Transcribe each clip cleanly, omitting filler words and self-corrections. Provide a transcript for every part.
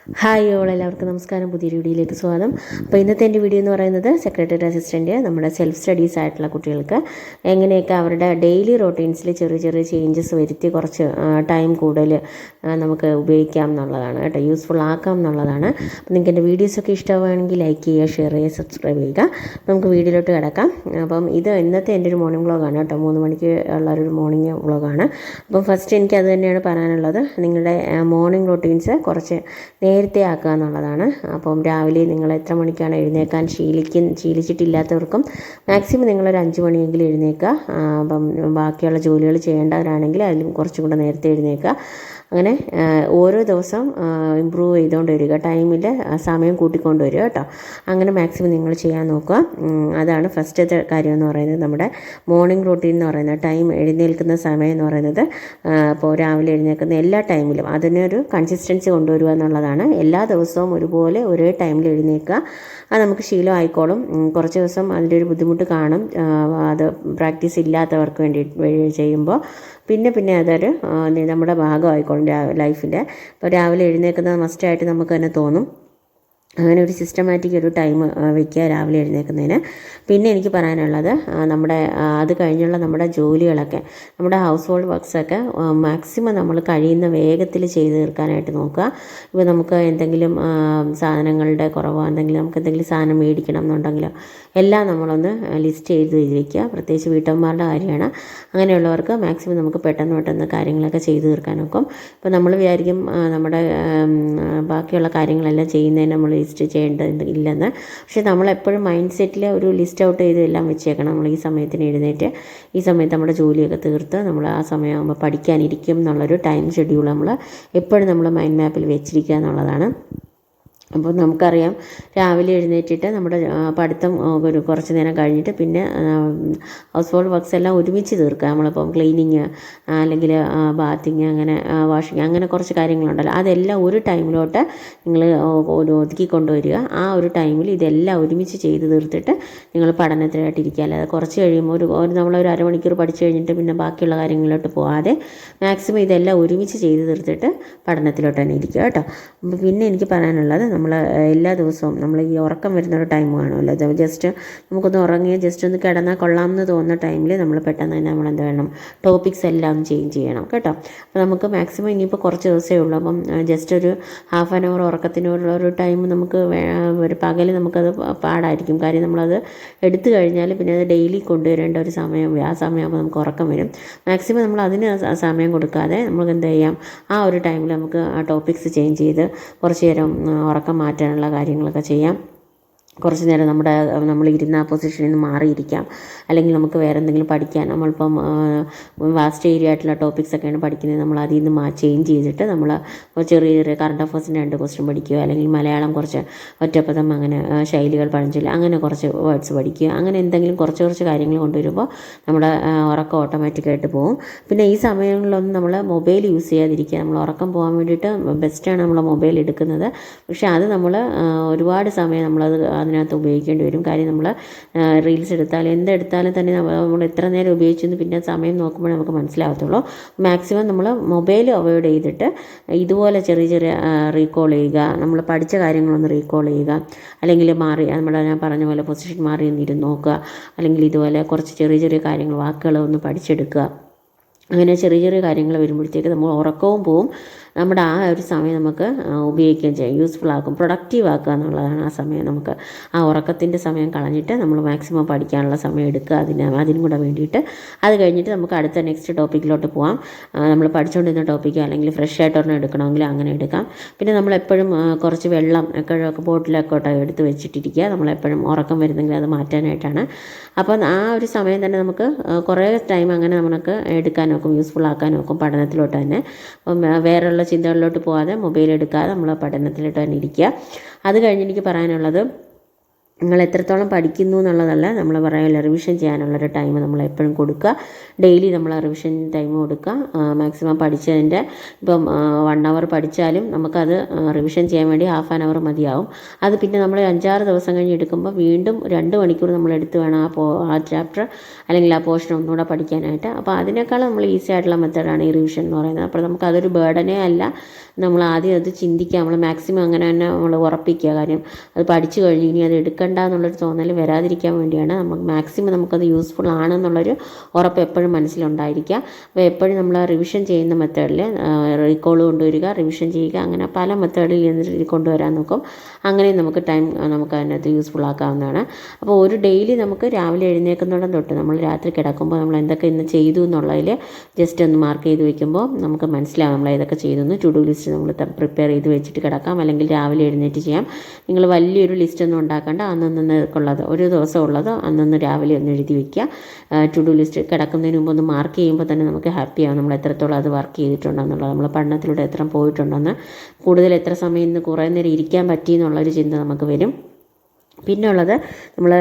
Hi all, എല്ലാവർക്കും നമസ്കാരം. പുതിയൊരു വീഡിയോയിലേക്ക് സ്വാഗതം. അപ്പോൾ ഇന്നത്തെ എൻ്റെ വീഡിയോ എന്ന് പറയുന്നത് സെക്രട്ടറി അസിസ്റ്റൻ്റ് നമ്മുടെ സെൽഫ് സ്റ്റഡീസ് ആയിട്ടുള്ള കുട്ടികൾക്ക് എങ്ങനെയൊക്കെ അവരുടെ ഡെയിലി റൊട്ടീൻസിൽ ചെറിയ ചെറിയ ചേഞ്ചസ് വരുത്തി കുറച്ച് ടൈം കൂടുതൽ നമുക്ക് ഉപയോഗിക്കാം എന്നുള്ളതാണ് കേട്ടോ, യൂസ്ഫുൾ ആക്കാം എന്നുള്ളതാണ്. അപ്പോൾ നിങ്ങൾക്ക് എൻ്റെ വീഡിയോസൊക്കെ ഇഷ്ടമാണെങ്കിൽ ലൈക്ക് ചെയ്യുക, ഷെയർ ചെയ്യുക, സബ്സ്ക്രൈബ് ചെയ്യുക. നമുക്ക് വീഡിയോയിലോട്ട് കിടക്കാം. അപ്പം ഇത് ഇന്നത്തെ എൻ്റെ ഒരു മോർണിംഗ് വ്ളോഗാണ് കേട്ടോ, 3 മണിക്ക് ഉള്ളൊരു മോർണിംഗ് വ്ളോഗാണ്. അപ്പം ഫസ്റ്റ് എനിക്ക് അത് തന്നെയാണ് പറയാനുള്ളത്. നിങ്ങളുടെ മോർണിംഗ് റൊട്ടീൻസ് കുറച്ച് നേരത്തെ ആക്കുക എന്നുള്ളതാണ്. അപ്പം രാവിലെ നിങ്ങൾ എത്ര മണിക്കാണ് എഴുന്നേക്കാൻ ശീലിച്ചിട്ടില്ലാത്തവർക്കും മാക്സിമം നിങ്ങളൊരു 5 മണിയെങ്കിലും എഴുന്നേൽക്കുക. അപ്പം ബാക്കിയുള്ള ജോലികൾ ചെയ്യേണ്ടവരാണെങ്കിൽ അതിലും കുറച്ചും കൂടെ നേരത്തെ എഴുന്നേൽക്കുക. അങ്ങനെ ഓരോ ദിവസം ഇമ്പ്രൂവ് ചെയ്തുകൊണ്ട് വരിക, ടൈമിൽ സമയം കൂട്ടിക്കൊണ്ട് വരിക കേട്ടോ. അങ്ങനെ മാക്സിമം നിങ്ങൾ ചെയ്യാൻ നോക്കുക. അതാണ് ഫസ്റ്റത്തെ കാര്യം എന്ന് പറയുന്നത്. നമ്മുടെ മോർണിംഗ് റൂട്ടീൻ എന്ന് പറയുന്നത്, ടൈം എഴുന്നേൽക്കുന്ന സമയം എന്ന് പറയുന്നത്, ഇപ്പോൾ രാവിലെ എഴുന്നേൽക്കുന്ന എല്ലാ ടൈമിലും അതിനൊരു കൺസിസ്റ്റൻസി കൊണ്ടുവരിക എന്നുള്ളതാണ്. എല്ലാ ദിവസവും ഒരുപോലെ ഒരേ ടൈമിൽ എഴുന്നേൽക്കുക. അത് നമുക്ക് ശീലം ആയിക്കോളും. കുറച്ച് ദിവസം അതിൻ്റെ ഒരു ബുദ്ധിമുട്ട് കാണും, അത് പ്രാക്ടീസ് ഇല്ലാത്തവർക്ക് വേണ്ടി ചെയ്യുമ്പോൾ. പിന്നെ അതൊരു നമ്മുടെ ഭാഗമായിക്കോളും ലൈഫിൻ്റെ. ഇപ്പോൾ രാവിലെ എഴുന്നേൽക്കുന്നത് മസ്റ്റായിട്ട് നമുക്ക് തന്നെ തോന്നും. അങ്ങനെ ഒരു സിസ്റ്റമാറ്റിക് ഒരു ടൈം വയ്ക്കുക രാവിലെ എഴുന്നേൽക്കുന്നതിന്. പിന്നെ എനിക്ക് പറയാനുള്ളത്, അത് കഴിഞ്ഞുള്ള നമ്മുടെ ജോലികളൊക്കെ, നമ്മുടെ ഹൗസ് ഹോൾഡ് വർക്ക്സൊക്കെ മാക്സിമം നമ്മൾ കഴിയുന്ന വേഗത്തിൽ ചെയ്ത് തീർക്കാനായിട്ട് നോക്കുക. ഇപ്പോൾ നമുക്ക് എന്തെങ്കിലും സാധനങ്ങളുടെ കുറവോ നമുക്ക് എന്തെങ്കിലും സാധനം മേടിക്കണം എന്നുണ്ടെങ്കിലോ എല്ലാം നമ്മളൊന്ന് ലിസ്റ്റ് ചെയ്ത് വയ്ക്കുക. പ്രത്യേകിച്ച് വീട്ടമ്മമാരുടെ കാര്യമാണ്. അങ്ങനെയുള്ളവർക്ക് മാക്സിമം നമുക്ക് പെട്ടെന്ന് കാര്യങ്ങളൊക്കെ ചെയ്ത് തീർക്കാൻ നോക്കും. ഇപ്പോൾ നമ്മൾ വിചാരിക്കും നമ്മുടെ ബാക്കിയുള്ള കാര്യങ്ങളെല്ലാം ചെയ്യുന്നതിന് നമ്മൾ ലിസ്റ്റ് ചെയ്യേണ്ടതില്ലെന്ന്. പക്ഷേ നമ്മളെപ്പോഴും മൈൻഡ് സെറ്റിൽ ഒരു ലിസ്റ്റ് ഔട്ട് ചെയ്ത് എല്ലാം വെച്ചേക്കണം. നമ്മൾ ഈ സമയത്തിന് എഴുന്നേറ്റ് ഈ സമയത്ത് നമ്മുടെ ജോലിയൊക്കെ തീർത്ത് നമ്മൾ ആ സമയമാകുമ്പോൾ പഠിക്കാനിരിക്കും എന്നുള്ളൊരു ടൈം ഷെഡ്യൂൾ നമ്മൾ എപ്പോഴും നമ്മൾ മൈൻഡ് മാപ്പിൽ വെച്ചിരിക്കുക എന്നുള്ളതാണ്. അപ്പോൾ നമുക്കറിയാം, രാവിലെ എഴുന്നേറ്റിട്ട് നമ്മുടെ പഠിത്തം കുറച്ച് നേരം കഴിഞ്ഞിട്ട് പിന്നെ ഹൗസ് ഹോൾഡ് വർക്ക്സ് എല്ലാം ഒരുമിച്ച് തീർക്കുക. നമ്മളിപ്പം ക്ലീനിങ് അല്ലെങ്കിൽ ബാത്തിങ്, അങ്ങനെ വാഷിങ്, അങ്ങനെ കുറച്ച് കാര്യങ്ങളുണ്ടല്ലോ, അതെല്ലാം ഒരു ടൈമിലോട്ട് നിങ്ങൾ ഒതുക്കി കൊണ്ടുവരിക. ആ ഒരു ടൈമിൽ ഇതെല്ലാം ഒരുമിച്ച് ചെയ്ത് തീർത്തിട്ട് നിങ്ങൾ പഠനത്തിനായിട്ടിരിക്കുക. അല്ലാതെ കുറച്ച് കഴിയുമ്പോൾ നമ്മളൊരു അരമണിക്കൂർ പഠിച്ചു കഴിഞ്ഞിട്ട് പിന്നെ ബാക്കിയുള്ള കാര്യങ്ങളിലോട്ട് പോകാതെ മാക്സിമം ഇതെല്ലാം ഒരുമിച്ച് ചെയ്ത് തീർത്തിട്ട് പഠനത്തിലോട്ട് തന്നെ ഇരിക്കുക കേട്ടോ. പിന്നെ എനിക്ക് പറയാനുള്ളത്, നമ്മൾ എല്ലാ ദിവസവും നമ്മൾ ഈ ഉറക്കം വരുന്നൊരു ടൈം കാണുമല്ലോ, ജസ്റ്റ് നമുക്കൊന്ന് ഉറങ്ങി ജസ്റ്റ് ഒന്ന് കിടന്നാൽ കൊള്ളാമെന്ന് തോന്നുന്ന ടൈമിൽ നമ്മൾ പെട്ടെന്ന് തന്നെ നമ്മൾ എന്ത് വേണം, ടോപ്പിക്സ് എല്ലാം ചേഞ്ച് ചെയ്യണം കേട്ടോ. അപ്പോൾ നമുക്ക് മാക്സിമം ഇനിയിപ്പോൾ കുറച്ച് ദിവസമേ ഉള്ളൂ. അപ്പം ജസ്റ്റ് ഒരു ഹാഫ് ആൻ അവർ ഉറക്കത്തിനുള്ള ഒരു ടൈം നമുക്ക് ഒരു പകൽ നമുക്കത് പാടായിരിക്കും. കാര്യം നമ്മളത് എടുത്തു കഴിഞ്ഞാൽ പിന്നെ അത് ഡെയിലി കൊണ്ടുവരേണ്ട ഒരു സമയം, ആ സമയമാകുമ്പോൾ നമുക്ക് ഉറക്കം വരും. മാക്സിമം നമ്മൾ അതിന് സമയം കൊടുക്കാതെ നമുക്ക് എന്ത് ചെയ്യാം, ആ ഒരു ടൈമിൽ നമുക്ക് ആ ടോപ്പിക്സ് ചേഞ്ച് ചെയ്ത് കുറച്ച് നേരം ഉറക്കം മാറ്റാനുള്ള കാര്യങ്ങളൊക്കെ ചെയ്യാം. കുറച്ച് നേരം നമ്മളിരുന്ന ആ പൊസിഷനിൽ നിന്ന് മാറിയിരിക്കാം. അല്ലെങ്കിൽ നമുക്ക് വേറെ എന്തെങ്കിലും പഠിക്കാൻ, നമ്മളിപ്പം വാസ്റ്റ് ഏരിയ ആയിട്ടുള്ള ടോപ്പിക്സൊക്കെയാണ് പഠിക്കുന്നത്, നമ്മൾ അതിൽ നിന്ന് ചേഞ്ച് ചെയ്തിട്ട് നമ്മൾ ചെറിയ കറണ്ട് അഫേഴ്സിൻ്റെ 2 ക്വസ്റ്റ്യൻ പഠിക്കുക. അല്ലെങ്കിൽ മലയാളം കുറച്ച് ഒറ്റപ്പദം, അങ്ങനെ ശൈലികൾ, പഴഞ്ചൊല്ല്, അങ്ങനെ കുറച്ച് വേർഡ്സ് പഠിക്കുക. അങ്ങനെ എന്തെങ്കിലും കുറച്ച് കാര്യങ്ങൾ കൊണ്ടുവരുമ്പോൾ നമ്മുടെ ഉറക്കം ഓട്ടോമാറ്റിക്കായിട്ട് പോകും. പിന്നെ ഈ സമയങ്ങളിലൊന്നും നമ്മൾ മൊബൈൽ യൂസ് ചെയ്യാതിരിക്കുക. നമ്മൾ ഉറക്കം പോകാൻ വേണ്ടിയിട്ട് ബെസ്റ്റാണ് നമ്മൾ മൊബൈൽ എടുക്കുന്നത്. പക്ഷേ അത് നമ്മൾ ഒരുപാട് സമയം നമ്മളത് അതിനകത്ത് ഉപയോഗിക്കേണ്ടി വരും. കാര്യം നമ്മൾ റീൽസ് എടുത്താലും എന്തെടുത്താലും തന്നെ നമ്മൾ എത്ര നേരം ഉപയോഗിച്ചെന്ന് പിന്നെ സമയം നോക്കുമ്പോൾ നമുക്ക് മനസ്സിലാകത്തുള്ളൂ. മാക്സിമം നമ്മൾ മൊബൈൽ അവോയ്ഡ് ചെയ്തിട്ട് ഇതുപോലെ ചെറിയ റീകോൾ ചെയ്യുക, നമ്മൾ പഠിച്ച കാര്യങ്ങളൊന്ന് റീകോൾ ചെയ്യുക. അല്ലെങ്കിൽ ഞാൻ പറഞ്ഞ പോലെ പൊസിഷൻ മാറി ഒന്നിരുന്ന് നോക്കുക. അല്ലെങ്കിൽ ഇതുപോലെ കുറച്ച് ചെറിയ കാര്യങ്ങൾ, വാക്കുകളൊന്ന് പഠിച്ചെടുക്കുക. അങ്ങനെ ചെറിയ കാര്യങ്ങൾ വരുമ്പോഴത്തേക്ക് നമ്മൾ ഉറക്കവും പോവും, നമ്മുടെ ആ ഒരു സമയം നമുക്ക് ഉപയോഗിക്കുകയും ചെയ്യാം, യൂസ്ഫുൾ ആക്കും, പ്രൊഡക്റ്റീവ് ആക്കുക എന്നുള്ളതാണ്. ആ സമയം നമുക്ക് ആ ഉറക്കത്തിൻ്റെ സമയം കളഞ്ഞിട്ട് നമ്മൾ മാക്സിമം പഠിക്കാനുള്ള സമയം എടുക്കുക അതിനും കൂടെ വേണ്ടിയിട്ട്. അത് കഴിഞ്ഞിട്ട് നമുക്ക് അടുത്ത നെക്സ്റ്റ് ടോപ്പിക്കിലോട്ട് പോകാം. നമ്മൾ പഠിച്ചുകൊണ്ടിരുന്ന ടോപ്പിക്ക് അല്ലെങ്കിൽ ഫ്രഷ് ആയിട്ട് ഒരെണ്ണം എടുക്കണമെങ്കിൽ അങ്ങനെ എടുക്കാം. പിന്നെ നമ്മളെപ്പോഴും കുറച്ച് വെള്ളം ഒക്കെ ബോട്ടിലൊക്കെ എടുത്ത് വെച്ചിട്ടിരിക്കുക. നമ്മളെപ്പോഴും ഉറക്കം വരുന്നെങ്കിൽ അത് മാറ്റാനായിട്ടാണ്. അപ്പം ആ ഒരു സമയം തന്നെ നമുക്ക് കുറേ ടൈം അങ്ങനെ നമുക്ക് എടുക്കാൻ നോക്കും, യൂസ്ഫുൾ ആക്കാൻ നോക്കും പഠനത്തിലോട്ട് തന്നെ. അപ്പം വേറെയുള്ള ചിന്തകളിലോട്ട് പോകാതെ മൊബൈൽ എടുക്കാതെ നമ്മൾ പഠനത്തിലോട്ട് തന്നെ ഇരിക്കുക. അത് കഴിഞ്ഞ് എനിക്ക് പറയാനുള്ളത്, നിങ്ങൾ എത്രത്തോളം പഠിക്കുന്നു എന്നുള്ളതല്ല, നമ്മൾ പറയുമല്ലോ റിവിഷൻ ചെയ്യാനുള്ളൊരു ടൈം നമ്മൾ എപ്പോഴും കൊടുക്കുക. ഡെയിലി നമ്മൾ റിവിഷൻ ടൈം കൊടുക്കുക. മാക്സിമം പഠിച്ചതിൻ്റെ ഇപ്പം 1 hour പഠിച്ചാലും നമുക്കത് റിവിഷൻ ചെയ്യാൻ വേണ്ടി ½ an hour മതിയാവും. അത് പിന്നെ നമ്മൾ 5-6 ദിവസം കഴിഞ്ഞ് എടുക്കുമ്പോൾ വീണ്ടും 2 മണിക്കൂർ നമ്മൾ എടുത്ത് വേണം ആ ചാപ്റ്റർ അല്ലെങ്കിൽ ആ പോർഷൻ ഒന്നുകൂടെ പഠിക്കാനായിട്ട്. അപ്പോൾ അതിനേക്കാളും നമ്മൾ ഈസി ആയിട്ടുള്ള മെത്തേഡാണ് ഈ റിവിഷൻ എന്ന് പറയുന്നത്. അപ്പോൾ നമുക്കതൊരു ബേർഡനേ അല്ല. നമ്മൾ ആദ്യം അത് ചിന്തിക്കുക, നമ്മൾ മാക്സിമം അങ്ങനെ തന്നെ നമ്മൾ ഉറപ്പിക്കുക. കാര്യം അത് പഠിച്ചു കഴിഞ്ഞ് ഇനി അത് എടുക്കേണ്ട എന്നുള്ളൊരു തോന്നൽ വരാതിരിക്കാൻ വേണ്ടിയാണ്. നമുക്ക് മാക്സിമം നമുക്കത് യൂസ്ഫുൾ ആണെന്നുള്ളൊരു ഉറപ്പ് എപ്പോഴും മനസ്സിലുണ്ടായിരിക്കുക. അപ്പോൾ എപ്പോഴും നമ്മൾ റിവിഷൻ ചെയ്യുന്ന മെത്തേഡിൽ റീകോൾ കൊണ്ടുവരിക, റിവിഷൻ ചെയ്യുക, അങ്ങനെ പല മെത്തേഡിൽ കൊണ്ടുവരാൻ നോക്കും. അങ്ങനെ നമുക്ക് ടൈം നമുക്ക് അതിനകത്ത് യൂസ്ഫുൾ ആക്കാവുന്നതാണ്. അപ്പോൾ ഒരു ഡെയിലി നമുക്ക് രാവിലെ എഴുന്നേൽക്കുന്നിടം തൊട്ട് നമ്മൾ രാത്രി കിടക്കുമ്പോൾ നമ്മൾ എന്തൊക്കെ ഇന്ന് ചെയ്തു എന്നുള്ളതിൽ ജസ്റ്റ് ഒന്ന് മാർക്ക് ചെയ്ത് വയ്ക്കുമ്പോൾ നമുക്ക് മനസ്സിലാവും നമ്മൾ ഏതൊക്കെ ചെയ്തു എന്ന്. ടു ഡു ലിസ്റ്റ് നമ്മൾ പ്രിപ്പയർ ചെയ്ത് വെച്ചിട്ട് കിടക്കാം, അല്ലെങ്കിൽ രാവിലെ എഴുന്നേറ്റ് ചെയ്യാം. നിങ്ങൾ വലിയൊരു ലിസ്റ്റൊന്നും ഉണ്ടാക്കേണ്ട, അന്നന്നേക്കുള്ളത് ഒരു ദിവസം ഉള്ളത് അന്നന്ന് രാവിലെ ഒന്ന് എഴുതി വയ്ക്കുക. ടു ഡു ലിസ്റ്റ് കിടക്കുന്നതിന് മുമ്പ് ഒന്ന് മാർക്ക് ചെയ്യുമ്പോൾ തന്നെ നമുക്ക് ഹാപ്പിയാവും നമ്മൾ എത്രത്തോളം അത് വർക്ക് ചെയ്തിട്ടുണ്ടെന്നുള്ളത്, നമ്മൾ പഠനത്തിലൂടെ എത്ര പോയിട്ടുണ്ടെന്ന്, കൂടുതൽ എത്ര സമയം ഇന്ന് കുറേ നേരം ഇരിക്കാൻ പറ്റി എന്നുള്ളൊരു ചിന്ത നമുക്ക് വരും. പിന്നെ ഉള്ളത് നമ്മൾ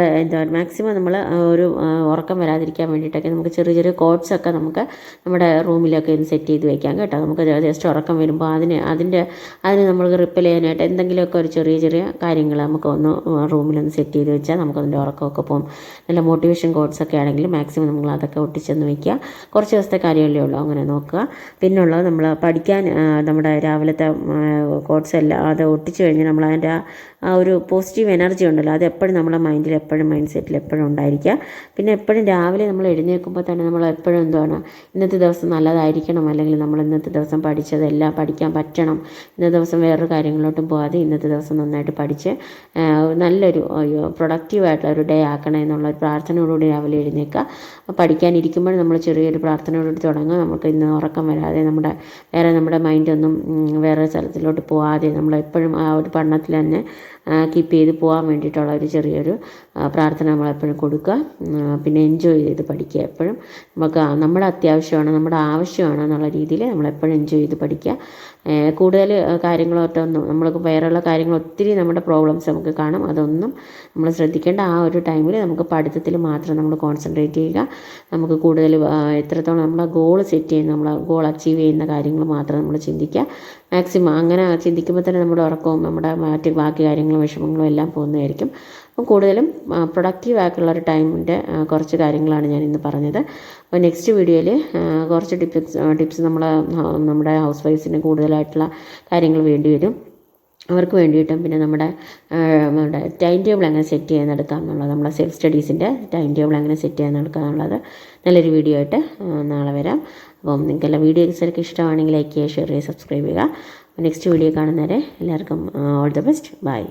മാക്സിമം നമ്മൾ ഒരു ഉറക്കം വരാതിരിക്കാൻ വേണ്ടിയിട്ടൊക്കെ നമുക്ക് ചെറിയ ചെറിയ കോട്ട്സൊക്കെ നമുക്ക് നമ്മുടെ റൂമിലൊക്കെ ഒന്ന് സെറ്റ് ചെയ്ത് വയ്ക്കാം കേട്ടോ. നമുക്ക് ജസ്റ്റ് ഉറക്കം വരുമ്പോൾ അതിന് നമ്മൾക്ക് റിപ്പൽ ചെയ്യാനായിട്ട് എന്തെങ്കിലുമൊക്കെ ഒരു ചെറിയ ചെറിയ കാര്യങ്ങൾ നമുക്ക് ഒന്ന് റൂമിലൊന്ന് സെറ്റ് ചെയ്ത് വെച്ചാൽ നമുക്കതിൻ്റെ ഉറക്കമൊക്കെ പോകും. നല്ല മോട്ടിവേഷൻ കോട്ട്സൊക്കെ ആണെങ്കിൽ മാക്സിമം നമ്മൾ അതൊക്കെ ഒട്ടിച്ചൊന്ന് വയ്ക്കുക. കുറച്ച് ദിവസത്തെ കാര്യമല്ലേ ഉള്ളൂ, അങ്ങനെ നോക്കുക. പിന്നുള്ളത് നമ്മൾ പഠിക്കാൻ നമ്മുടെ രാവിലത്തെ കോട്ട്സ് എല്ലാം അത് ഒട്ടിച്ച് കഴിഞ്ഞ് നമ്മൾ അതിൻ്റെ ആ ഒരു പോസിറ്റീവ് എനർജി ഉണ്ടല്ലോ, അത് എപ്പോഴും നമ്മുടെ മൈൻഡിൽ എപ്പോഴും മൈൻഡ് സെറ്റിൽ എപ്പോഴും ഉണ്ടായിരിക്കുക. പിന്നെ എപ്പോഴും രാവിലെ നമ്മൾ എഴുന്നേൽക്കുമ്പോൾ തന്നെ നമ്മൾ എപ്പോഴും എന്താണ് ഇന്നത്തെ ദിവസം നല്ലതായിരിക്കണം, അല്ലെങ്കിൽ നമ്മൾ ഇന്നത്തെ ദിവസം പഠിച്ചതെല്ലാം പഠിക്കാൻ പറ്റണം, ഇന്നത്തെ ദിവസം വേറൊരു കാര്യങ്ങളിലോട്ടും പോകാതെ ഇന്നത്തെ ദിവസം നന്നായിട്ട് പഠിച്ച് നല്ലൊരു പ്രൊഡക്റ്റീവായിട്ടുള്ള ഒരു ഡേ ആക്കണം എന്നുള്ള ഒരു പ്രാർത്ഥനയോടുകൂടി രാവിലെ എഴുന്നേൽക്കുക. പഠിക്കാനിരിക്കുമ്പോൾ നമ്മൾ ചെറിയൊരു പ്രാർത്ഥനയോടുകൂടി തുടങ്ങുക. നമുക്ക് ഇന്ന് ഉറക്കം വരാതെ നമ്മുടെ മൈൻഡൊന്നും വേറെ സ്ഥലത്തിലോട്ട് പോകാതെ നമ്മളെപ്പോഴും ആ ഒരു പഠനത്തിൽ തന്നെ കീപ്പ് ചെയ്ത് പോകാൻ വേണ്ടിയിട്ടുള്ള ഒരു ചെറിയൊരു പ്രാർത്ഥന നമ്മളെപ്പോഴും കൊടുക്കുക. പിന്നെ എൻജോയ് ചെയ്ത് പഠിക്കുക. എപ്പോഴും നമുക്ക് നമ്മുടെ അത്യാവശ്യമാണ്, നമ്മുടെ ആവശ്യമാണ് എന്നുള്ള രീതിയിൽ നമ്മളെപ്പോഴും എൻജോയ് ചെയ്ത് പഠിക്കുക. കൂടുതൽ കാര്യങ്ങളൊട്ടൊന്നും നമ്മൾക്ക് വേറെയുള്ള കാര്യങ്ങൾ ഒത്തിരി നമ്മുടെ പ്രോബ്ലംസ് നമുക്ക് കാണും, അതൊന്നും നമ്മൾ ശ്രദ്ധിക്കേണ്ട. ആ ഒരു ടൈമിൽ നമുക്ക് പഠിത്തത്തിൽ മാത്രം നമ്മൾ കോൺസെൻട്രേറ്റ് ചെയ്യുക. നമുക്ക് കൂടുതൽ എത്രത്തോളം നമ്മളെ ഗോൾ സെറ്റ് ചെയ്യുന്ന നമ്മളെ ഗോൾ അച്ചീവ് ചെയ്യുന്ന കാര്യങ്ങൾ മാത്രം നമ്മൾ ചിന്തിക്കുക. മാക്സിമം അങ്ങനെ ചിന്തിക്കുമ്പോൾ തന്നെ നമ്മുടെ ഉറക്കവും നമ്മുടെ ബാക്കി കാര്യങ്ങളും വിഷമങ്ങളും എല്ലാം പോകുന്നതായിരിക്കും. അപ്പം കൂടുതലും പ്രൊഡക്റ്റീവ് ആയിട്ടുള്ളൊരു ടൈമിൻ്റെ കുറച്ച് കാര്യങ്ങളാണ് ഞാൻ ഇന്ന് പറഞ്ഞത്. അപ്പോൾ നെക്സ്റ്റ് വീഡിയോയിൽ കുറച്ച് ടിപ്സ് നമ്മുടെ ഹൗസ് വൈഫ്സിന് കൂടുതലായിട്ടുള്ള കാര്യങ്ങൾ വേണ്ടി വരും. അവർക്ക് വേണ്ടിയിട്ടും പിന്നെ നമ്മുടെ ടൈം ടേബിൾ എങ്ങനെ സെറ്റ് ചെയ്യാനെടുക്കാം എന്നുള്ളത്, നമ്മളെ സെൽഫ് സ്റ്റഡീസിൻ്റെ ടൈം ടേബിൾ എങ്ങനെ സെറ്റ് ചെയ്യാനെടുക്കുക എന്നുള്ളത് നല്ലൊരു വീഡിയോ ആയിട്ട് നാളെ വരാം. അപ്പം നിങ്ങൾക്കെല്ലാം വീഡിയോസൊക്കെ ഇഷ്ടമാണെങ്കിൽ ലൈക്ക് ചെയ്യുക, ഷെയർ ചെയ്യുക, സബ്സ്ക്രൈബ് ചെയ്യുക. നെക്സ്റ്റ് വീഡിയോ കാണുന്നവരെ എല്ലാവർക്കും ഓൾ ദ ബെസ്റ്റ്. ബൈ.